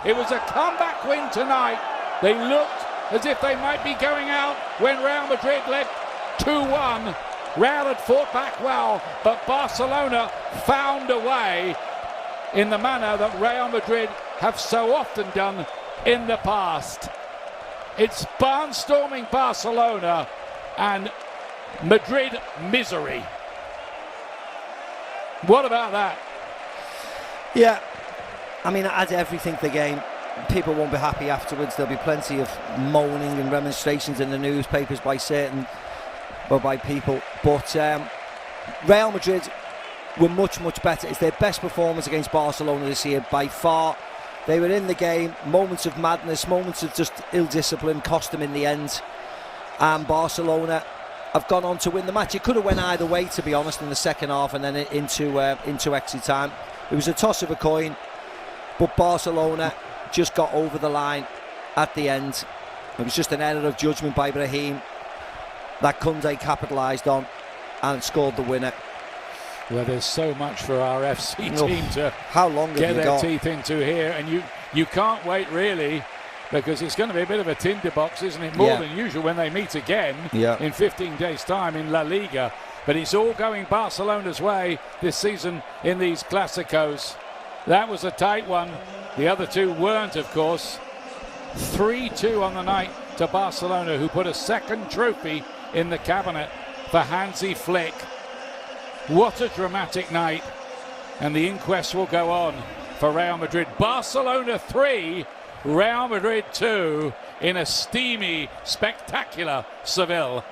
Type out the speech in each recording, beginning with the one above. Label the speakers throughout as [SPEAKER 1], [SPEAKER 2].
[SPEAKER 1] It was a comeback win tonight. They looked as if they might be going out when Real Madrid led 2-1. Real had fought back well, but Barcelona found a way in the manner that Real Madrid have so often done in the past. It's barnstorming Barcelona and Madrid misery. What about that?
[SPEAKER 2] Yeah, I mean, as everything the game, people won't be happy afterwards. There'll be plenty of moaning and remonstrations in the newspapers by people. But Real Madrid were much, much better. It's their best performance against Barcelona this year by far. They were in the game, moments of madness, moments of just ill-discipline, cost them in the end. And Barcelona have gone on to win the match. It could have went either way, to be honest, in the second half and then into extra time. It was a toss of a coin, but Barcelona just got over the line at the end. It was just an error of judgment by Brahim that Koundé capitalised on and scored the winner.
[SPEAKER 1] Well, there's so much for our FC team to get their teeth into here, and you can't wait really, because it's going to be a bit of a tinderbox, isn't it? More than usual when they meet again in 15 days' time in La Liga. But it's all going Barcelona's way this season in these Clásicos. That was a tight one. The other two weren't, of course. 3-2 on the night to Barcelona, who put a second trophy in the cabinet for Hansi Flick. What a dramatic night. And the inquest will go on for Real Madrid. Barcelona 3, Real Madrid 2 in a steamy, spectacular Seville.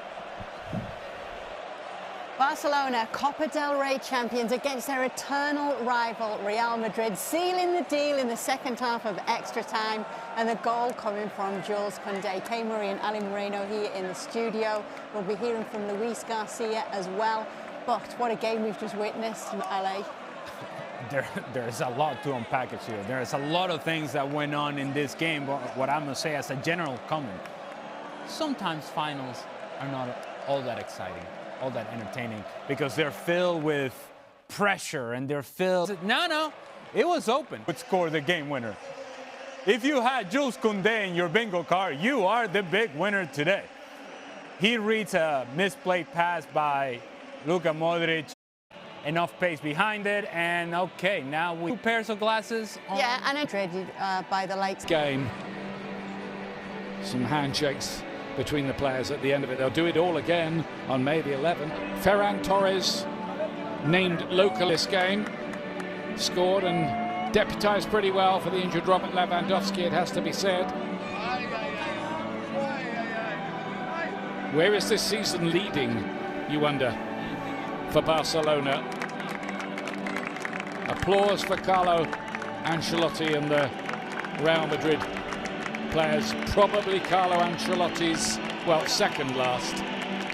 [SPEAKER 3] Barcelona, Copa del Rey champions against their eternal rival Real Madrid, sealing the deal in the second half of extra time, and the goal coming from Jules Koundé. Kay Murray and Ali Moreno here in the studio. We'll be hearing from Luis Garcia as well. But what a game we've just witnessed in LA.
[SPEAKER 4] There's a lot to unpack here. There's a lot of things that went on in this game. But what I'm going to say as a general comment, sometimes finals are not all that exciting, all that entertaining, because they're filled with pressure and they're filled... No, it was open. Would score the game winner. If you had Jules Koundé in your bingo card, you are the big winner today. He reads a misplayed pass by Luka Modric, enough pace behind it, and okay, now we 2 pairs of glasses on.
[SPEAKER 3] Yeah, and it's traded by the Lakes.
[SPEAKER 1] Game. Some handshakes between the players at the end of it. They'll do it all again on May the 11th. Ferran Torres, named local this game, scored and deputised pretty well for the injured Robert Lewandowski, it has to be said. Where is this season leading, you wonder, for Barcelona? Applause for Carlo Ancelotti and the Real Madrid players. Probably Carlo Ancelotti's, well, second last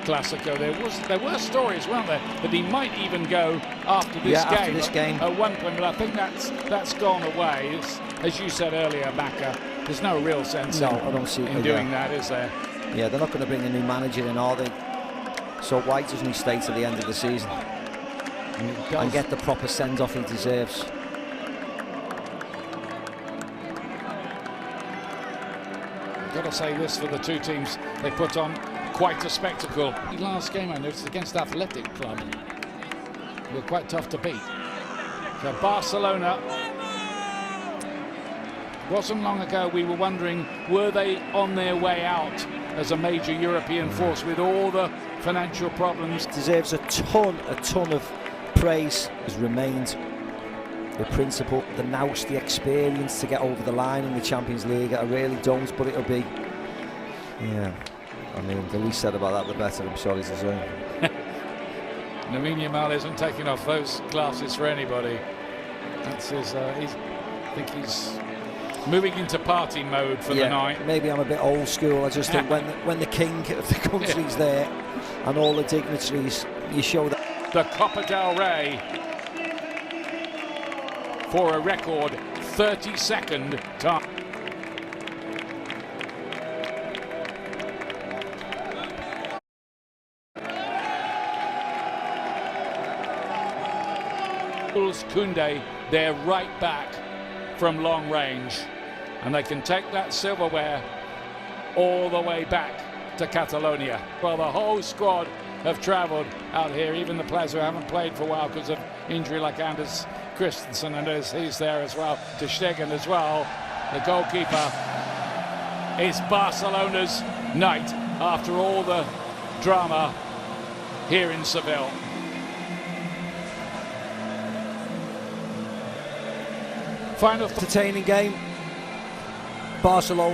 [SPEAKER 1] Clásico. There were stories, weren't there, that he might even go after this game at one point, but I think that's gone away. It's, as you said earlier, Barca, there's no real sense in doing that, is there?
[SPEAKER 2] Yeah, they're not going to bring a new manager in, are they? So why doesn't he stay to the end of the season and get the proper send-off he deserves?
[SPEAKER 1] I've got to say this for the two teams, they put on quite a spectacle. The last game I noticed against Athletic Club were quite tough to beat. So Barcelona, wasn't long ago we were wondering, were they on their way out as a major European force with all the financial problems?
[SPEAKER 2] Deserves a ton of praise. Has remained the principle, the nous, the experience to get over the line in the Champions League. I really don't, but it'll be, yeah, I mean, the least said about that the better, I'm sorry to say.
[SPEAKER 1] Lamine Yamal isn't taking off those glasses for anybody. That's his, I think he's moving into party mode for the night.
[SPEAKER 2] Maybe I'm a bit old school. I just think when the king of the country's there and all the dignitaries, you show that.
[SPEAKER 1] The Copa del Rey for a record 32nd time. Jules Koundé, their right back from long range. and they can take that silverware all the way back to Catalonia. Well, the whole squad have travelled out here, even the players who haven't played for a while because of injury, like Anders Christensen, and he's there as well, Ter Stegen as well. The goalkeeper. Is Barcelona's night after all the drama here in Seville. Final
[SPEAKER 2] entertaining game. Barcelona